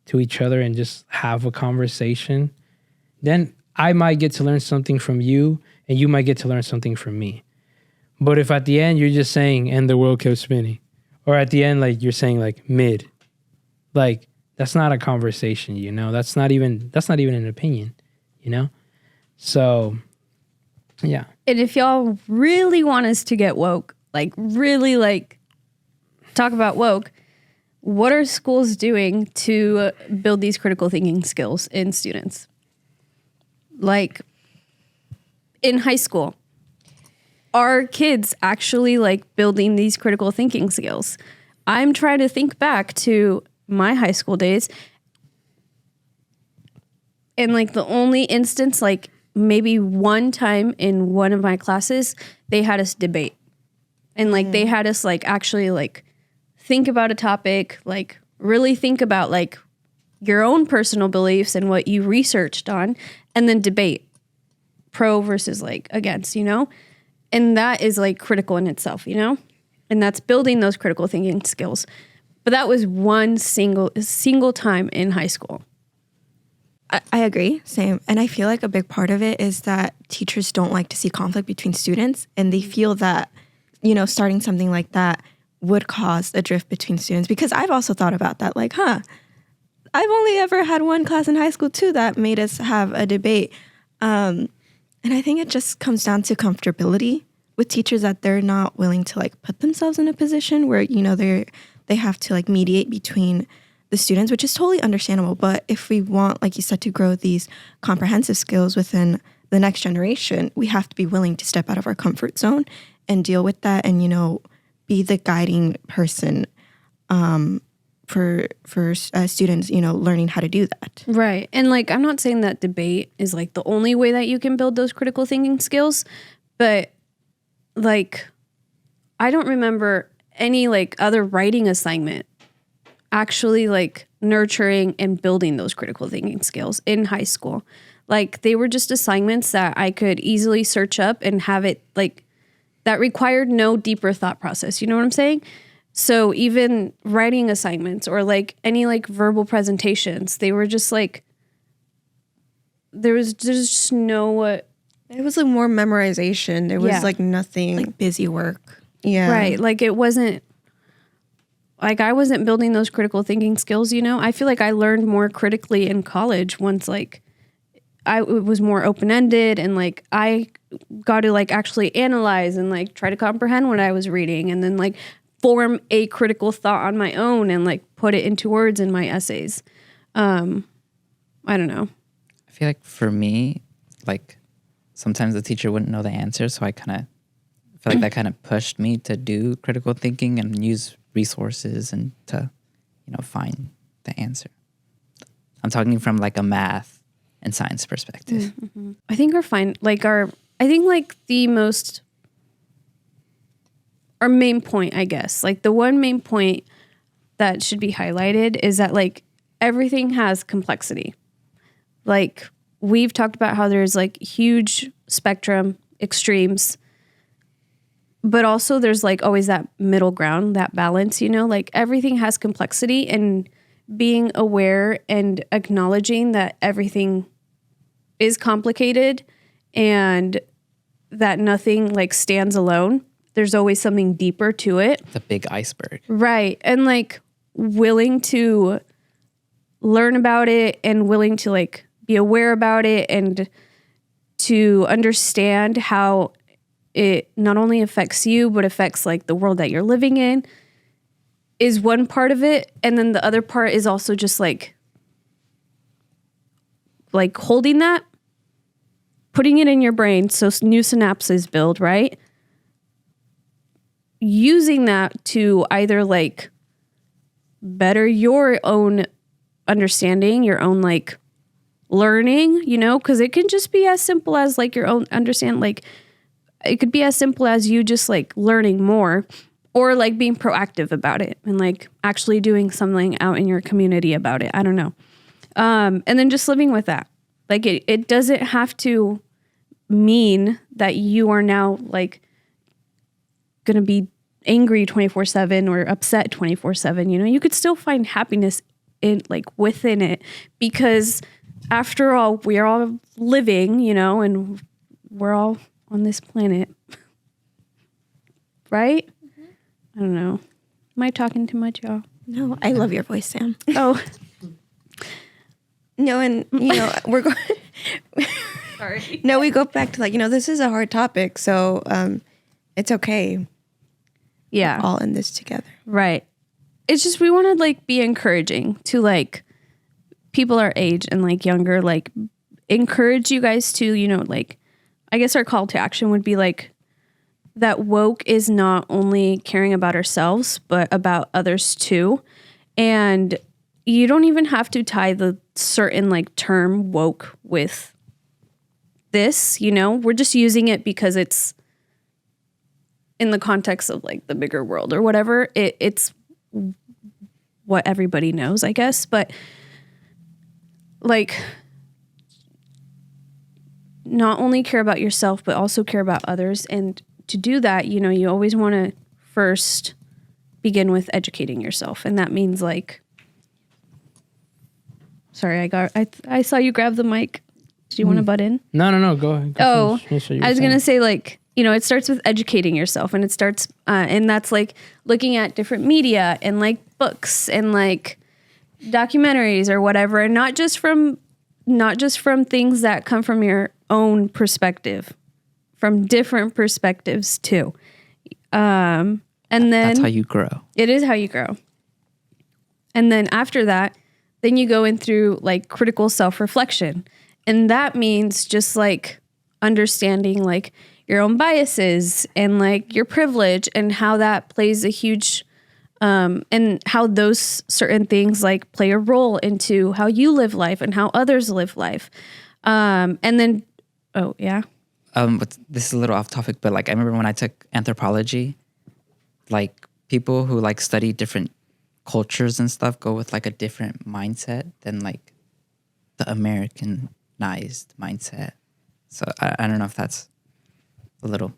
Speaker 1: to each other and just have a conversation, then I might get to learn something from you and you might get to learn something from me. But if at the end you're just saying, and the world kept spinning, or at the end, like, you're saying, like, mid, like, that's not a conversation, you know? That's not even an opinion, you know? So, yeah.
Speaker 2: And if y'all really want us to get woke, like, really, like, talk about woke, what are schools doing to build these critical thinking skills in students? Like, in high school, are kids actually, like, building these critical thinking skills? I'm trying to think back to my high school days, and, like, the only instance, like, maybe one time in one of my classes, they had us debate. And, like, they had us, like, actually, like, think about a topic, like, really think about, like, your own personal beliefs and what you researched on, and then debate pro versus, like, against, you know? And that is, like, critical in itself, you know? And that's building those critical thinking skills. But that was one single time in high school.
Speaker 4: I agree. Same. And I feel like a big part of it is that teachers don't like to see conflict between students, and they feel that, you know, starting something like that would cause a drift between students. Because I've also thought about that, like, I've only ever had one class in high school too that made us have a debate. And I think it just comes down to comfortability with teachers, that they're not willing to, like, put themselves in a position where, you know, they have to, like, mediate between the students, which is totally understandable. But if we want, like you said, to grow these comprehensive skills within the next generation, we have to be willing to step out of our comfort zone and deal with that, and, you know, be the guiding person for students, learning how to do that.
Speaker 2: Right. And like, I'm not saying that debate is like the only way that you can build those critical thinking skills, but like, I don't remember any like other writing assignment actually like nurturing and building those critical thinking skills in high school. Like they were just assignments that I could easily search up and have it like that required no deeper thought process. You know what I'm saying? So even writing assignments or like any like verbal presentations, they were just like, there's just no...
Speaker 4: It was like more memorization. There was like nothing.
Speaker 5: Like busy work.
Speaker 4: Yeah.
Speaker 2: Right. Like it wasn't, like I wasn't building those critical thinking skills, I feel like I learned more critically in college once like it was more open-ended and like I got to like actually analyze and like try to comprehend what I was reading and then like form a critical thought on my own and like put it into words in my essays. I don't know.
Speaker 3: I feel like for me, like sometimes the teacher wouldn't know the answer, so I kind of feel like that kind of pushed me to do critical thinking and use resources and to, find the answer. I'm talking from like a math and science perspective.
Speaker 2: Mm-hmm. I think our main point, I guess, like the one main point that should be highlighted is that like everything has complexity. Like we've talked about how there's like huge spectrum, extremes, but also there's like always that middle ground, that balance, like everything has complexity, and being aware and acknowledging that everything is complicated and that nothing like stands alone. There's always something deeper to it.
Speaker 3: The big iceberg.
Speaker 2: Right. And like willing to learn about it and willing to like be aware about it and to understand how it not only affects you, but affects like the world that you're living in is one part of it. And then the other part is also just like holding that, putting it in your brain so new synapses build, right? Using that to either like better your own understanding, your own like learning, because it can just be as simple as like your own understand, like it could be as simple as you just like learning more or like being proactive about it and like actually doing something out in your community about it. I don't know. And then just living with that. Like it doesn't have to mean that you are now like going to be angry 24/7 or upset 24/7. You could still find happiness in like within it, because after all, we are all living, and we're all on this planet. Right? I don't know. Am I talking too much, y'all?
Speaker 5: No, I love your voice, Sam.
Speaker 2: Oh,
Speaker 4: No, and we're going.
Speaker 2: sorry.
Speaker 4: No, we go back to like this is a hard topic, so it's okay.
Speaker 2: Yeah.
Speaker 4: All in this together.
Speaker 2: Right. It's just we want to like be encouraging to like people our age and like younger, like encourage you guys to, like I guess our call to action would be like that woke is not only caring about ourselves, but about others too. And you don't even have to tie the certain like term woke with this, we're just using it because it's in the context of like the bigger world or whatever. It's what everybody knows, I guess. But like not only care about yourself, but also care about others. And to do that, you always want to first begin with educating yourself. And that means like, sorry, I saw you grab the mic. Do you want to butt in?
Speaker 1: No, go ahead. Finish what you were
Speaker 2: I was
Speaker 1: saying.
Speaker 2: going to say like, it starts with educating yourself, and it starts, and that's like looking at different media and like books and like documentaries or whatever, and not just from things that come from your own perspective, from different perspectives too. And then
Speaker 3: That's how you grow.
Speaker 2: it is how you grow. And then after that, then you go in through like critical self-reflection. And that means just like understanding like your own biases and like your privilege and how that plays a huge and how those certain things like play a role into how you live life and how others live life. And then,
Speaker 3: But this is a little off topic, but like I remember when I took anthropology, like people who like study different cultures and stuff go with like a different mindset than like the Americanized mindset. So I don't know if that's a little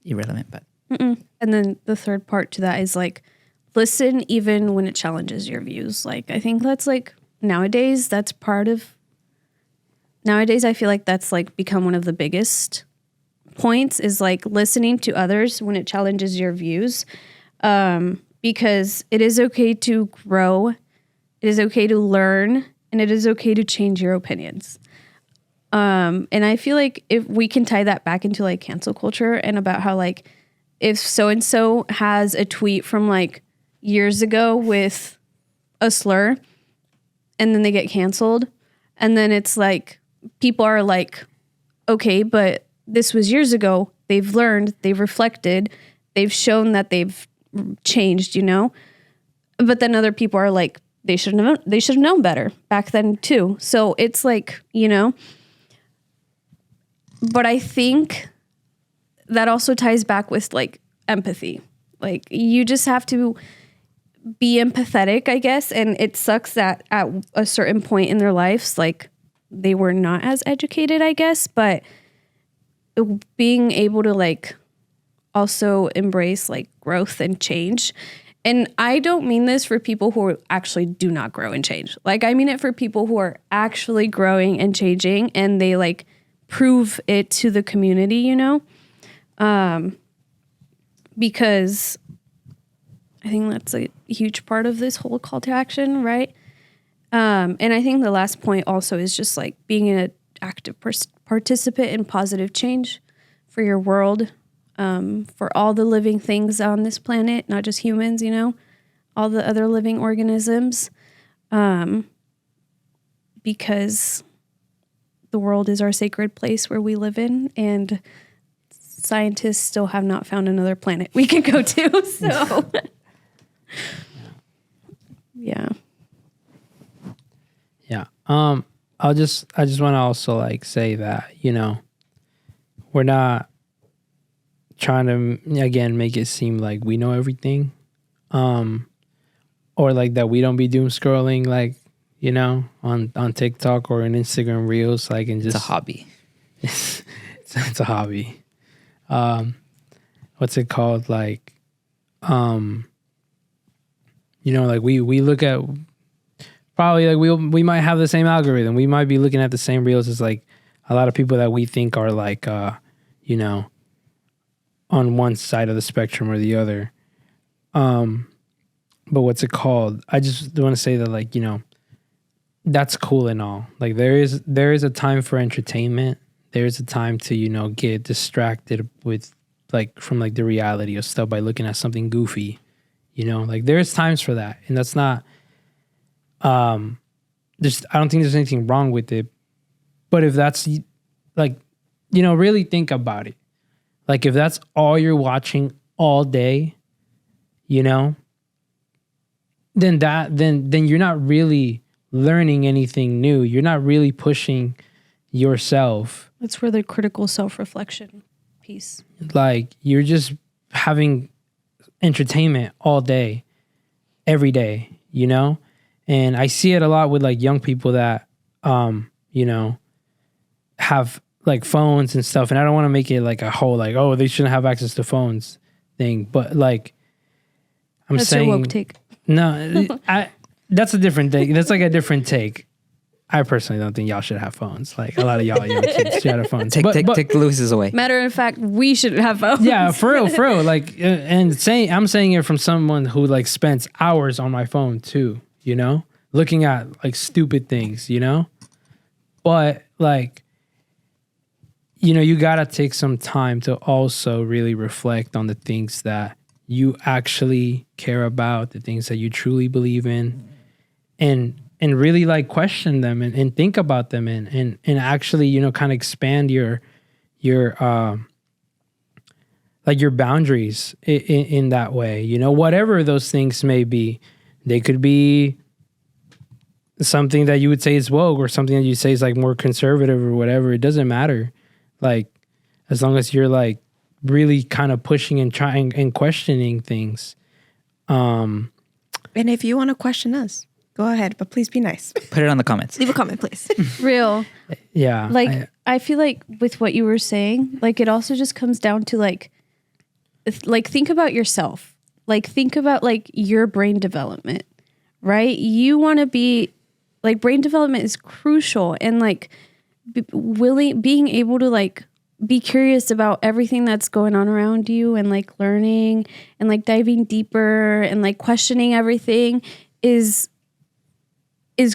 Speaker 3: irrelevant, but.
Speaker 2: And then the third part to that is like, listen even when it challenges your views. Like, I think that's like nowadays I feel like that's like become one of the biggest points is like listening to others when it challenges your views. Because it is okay to grow, it is okay to learn, and it is okay to change your opinions. And I feel like if we can tie that back into like cancel culture and about how like if so-and-so has a tweet from like years ago with a slur and then they get canceled and then it's like people are like, okay, but this was years ago. They've learned, they've reflected, they've shown that they've changed, you know? But then other people are like, they should have known better back then too. So it's like, you know, but I think that also ties back with like empathy. Like you just have to be empathetic, I guess. And it sucks that at a certain point in their lives, like they were not as educated, I guess, but being able to like also embrace like growth and change. And I don't mean this for people who actually do not grow and change. Like I mean it for people who are actually growing and changing and they like prove it to the community, you know? Because I think that's a huge part of this whole call to action, right? And I think the last point also is just like being an active participant in positive change for your world, for all the living things on this planet, not just humans, you know, all the other living organisms, because the world is our sacred place where we live in, and scientists still have not found another planet we can go to. So, yeah.
Speaker 1: Yeah. I just want to also like say that, you know, we're not trying to, again, make it seem like we know everything. Or like that we don't be doom scrolling, like, you know, on TikTok or in Instagram Reels, like, and just.
Speaker 3: It's a hobby.
Speaker 1: It's a hobby. What's it called? Like, you know, like we look at, probably like we might have the same algorithm. We might be looking at the same reels as like a lot of people that we think are like, you know, on one side of the spectrum or the other. But what's it called? I just want to say that, like, you know, that's cool and all. Like there is a time for entertainment. There's a time to, you know, get distracted with like from like the reality of stuff by looking at something goofy. You know, like there's times for that, and that's not. I don't think there's anything wrong with it. But if that's like, you know, really think about it. Like if that's all you're watching all day, you know, then you're not really learning anything new. You're not really pushing yourself.
Speaker 2: That's where the critical self-reflection piece.
Speaker 1: Like you're just having entertainment all day, every day, you know? And I see it a lot with like young people that, you know, have like phones and stuff. And I don't want to make it like a whole like, oh, they shouldn't have access to phones thing. But like,
Speaker 2: That's your woke take.
Speaker 1: No, that's a different take. That's like a different take. I personally don't think y'all should have phones. Like a lot of y'all young kids should have phones.
Speaker 3: Take the luces away.
Speaker 2: Matter of fact, we should have phones.
Speaker 1: Yeah, for real. Like, and I'm saying it from someone who like spends hours on my phone too. You know, looking at like stupid things. You know, but like, you know, you gotta take some time to also really reflect on the things that you actually care about, the things that you truly believe in, and really like question them and think about them and actually, you know, kind of expand your like your boundaries in that way, you know, whatever those things may be. They could be something that you would say is woke or something that you say is like more conservative or whatever. It doesn't matter. Like, as long as you're like really kind of pushing and trying and questioning things.
Speaker 4: And if you want to question us, go ahead, but please be nice.
Speaker 3: Put it on the comments.
Speaker 5: Leave a comment, please.
Speaker 2: Real.
Speaker 1: Yeah.
Speaker 2: Like, I feel like with what you were saying, like it also just comes down to like think about yourself. Like think about like your brain development, right? You want to be like brain development is crucial, and like being able to like be curious about everything that's going on around you and like learning and like diving deeper and like questioning everything is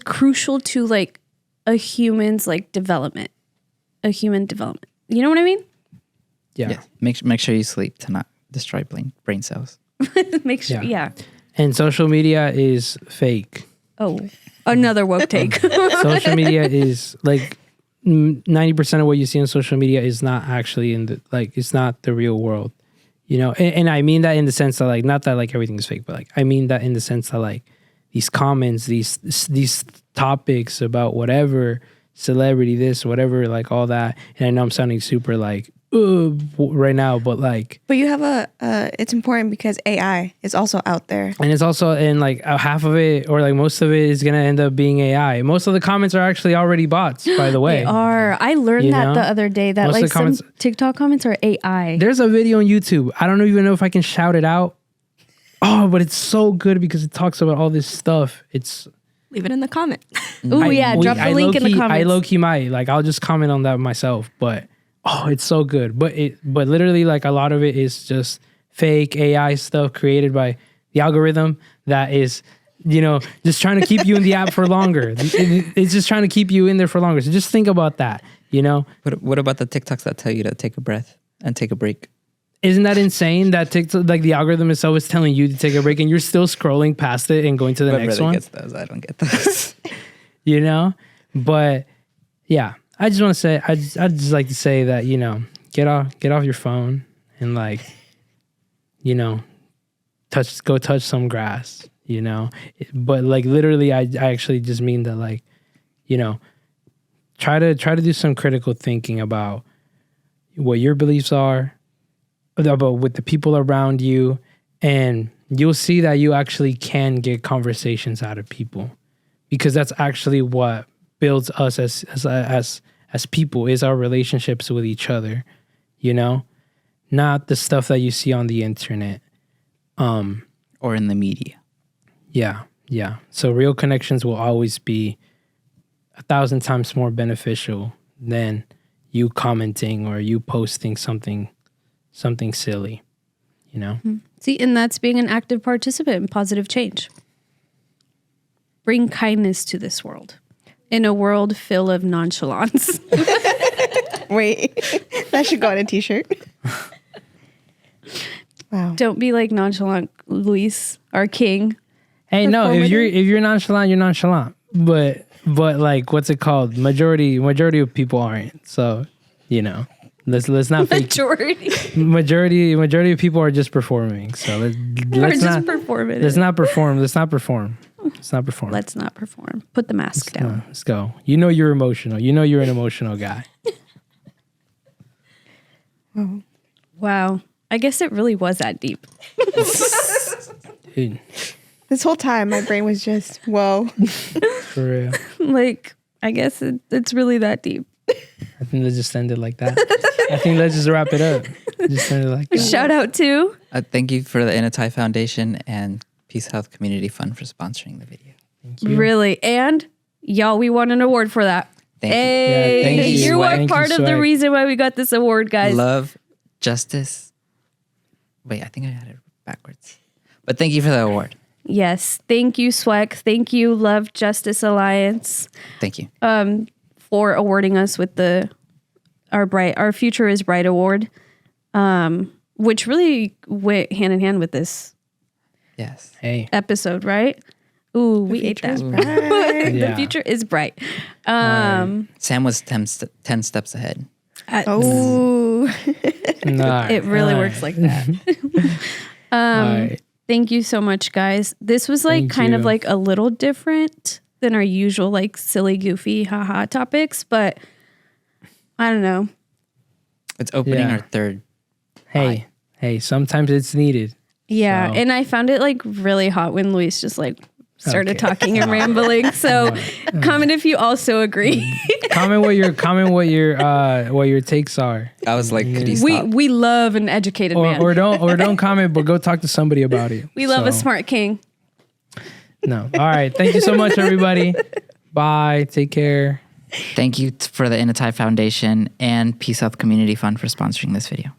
Speaker 2: crucial to like a human's like development, a human development. You know what I mean?
Speaker 1: yeah.
Speaker 3: Yeah. Make sure you sleep to not destroy brain cells.
Speaker 2: Make sure. Yeah.
Speaker 1: And social media is fake.
Speaker 2: Oh, another woke take.
Speaker 1: Social media is like 90% of what you see on social media is not actually it's not the real world, you know? And I mean that in the sense that like, not that like everything is fake, but like, I mean that in the sense that like these comments, these topics about whatever, celebrity, this, whatever, like all that. And I know I'm sounding super like, right now, but like,
Speaker 4: But you have it's important because AI is also out there.
Speaker 1: and it's also in like half of it or like most of it is gonna end up being AI. Most of the comments are actually already bots, by the way.
Speaker 2: They are. I learned
Speaker 1: You
Speaker 2: that
Speaker 1: know?
Speaker 2: the other day that
Speaker 1: Most of
Speaker 2: like
Speaker 1: the comments-
Speaker 2: some TikTok comments are AI.
Speaker 1: There's a video on YouTube. I don't even know if I can shout it out. Oh, but it's so good because it talks about all this stuff. It's
Speaker 5: Leave it in the comment.
Speaker 2: Oh yeah, drop the link in the comments.
Speaker 1: I low key might like I'll just comment on that myself, but oh, it's so good. But literally like a lot of it is just fake AI stuff created by the algorithm that is, you know, just trying to keep you in the app for longer. It's just trying to keep you in there for longer. So just think about that, you know?
Speaker 3: What about the TikToks that tell you to take a breath and take a break?
Speaker 1: Isn't that insane that TikTok, like the algorithm itself is telling you to take a break and you're still scrolling past it and going to the
Speaker 3: Whoever
Speaker 1: next
Speaker 3: really
Speaker 1: one?
Speaker 3: gets those, I don't get those.
Speaker 1: You know? But yeah, I just want to say, I'd just like to say that, you know, get off your phone and like, you know, go touch some grass, you know? But like literally, I actually just mean that like, you know, try to do some critical thinking about what your beliefs are, about with the people around you, and you'll see that you actually can get conversations out of people, because that's actually what builds us as people, is our relationships with each other, you know, not the stuff that you see on the internet
Speaker 3: Or in the media.
Speaker 1: Yeah. So real connections will always be 1,000 times more beneficial than you commenting or you posting something silly, you know?
Speaker 2: See, and that's being an active participant in positive change. Bring kindness to this world in a world full of nonchalance.
Speaker 4: Wait, that should go on a t-shirt. Wow.
Speaker 2: Don't be like nonchalant Luis, our king.
Speaker 1: Hey, no, if
Speaker 2: Performative.
Speaker 1: you're nonchalant, you're nonchalant. But like, what's it called? Majority of people aren't. So, you know, let's not fake.
Speaker 2: Majority.
Speaker 1: Majority of people are just performing. So
Speaker 2: We're
Speaker 1: let's
Speaker 2: just
Speaker 1: not
Speaker 2: performative.
Speaker 1: let's not perform. Let's not perform.
Speaker 2: Let's not perform. Put the mask down.
Speaker 1: Let's go. You know you're emotional. You know you're an emotional guy.
Speaker 2: Wow. I guess it really was that deep.
Speaker 1: Dude,
Speaker 4: This whole time, my brain was just, whoa.
Speaker 1: for real.
Speaker 2: Like, I guess it's really that deep.
Speaker 1: I think let's just end it like that. I think let's just wrap it up. Just end it like that.
Speaker 2: Shout out to
Speaker 3: Thank you for the Inatai Foundation and Peace Health Community Fund for sponsoring the video.
Speaker 1: Thank you.
Speaker 2: really. And y'all, we won an award for that.
Speaker 3: Thank you.
Speaker 2: Hey,
Speaker 1: Yeah, thank you.
Speaker 2: you are
Speaker 1: Thank you,
Speaker 2: part of the
Speaker 1: Swag.
Speaker 2: reason why we got this award, guys.
Speaker 3: Love, justice. Wait, I think I had it backwards. But thank you for the award.
Speaker 2: Yes. Thank you, Swag. Thank you, Love Justice Alliance,
Speaker 3: Thank you.
Speaker 2: for awarding us with our Future is Bright award, which really went hand in hand with this
Speaker 3: Yes.
Speaker 1: Hey.
Speaker 2: episode, right? Ooh, we ate that. The
Speaker 1: Yeah.
Speaker 2: future is bright.
Speaker 3: Sam was 10 steps ahead.
Speaker 4: Oh.
Speaker 1: No,
Speaker 2: It really works like that.
Speaker 1: All right.
Speaker 2: Thank you so much, guys. This was like
Speaker 1: Thank
Speaker 2: kind of
Speaker 1: you.
Speaker 2: like a little different than our usual like silly, goofy, haha topics, but I don't know.
Speaker 3: It's opening
Speaker 1: Yeah.
Speaker 3: our third.
Speaker 1: Hey, sometimes it's needed.
Speaker 2: Yeah,
Speaker 1: So-
Speaker 2: and I found it like really hot when Luis just like started
Speaker 1: Okay.
Speaker 2: talking and rambling. So comment if you also agree.
Speaker 1: Comment what your takes are.
Speaker 3: I was like, could you stop?
Speaker 2: we love an educated man.
Speaker 1: Or don't comment, but go talk to somebody about it.
Speaker 2: We love a
Speaker 1: So,
Speaker 2: smart king.
Speaker 1: No. All right. Thank you so much, everybody. Bye. Take care.
Speaker 3: Thank you for the Inatai Foundation and Peace Health Community Fund for sponsoring this video.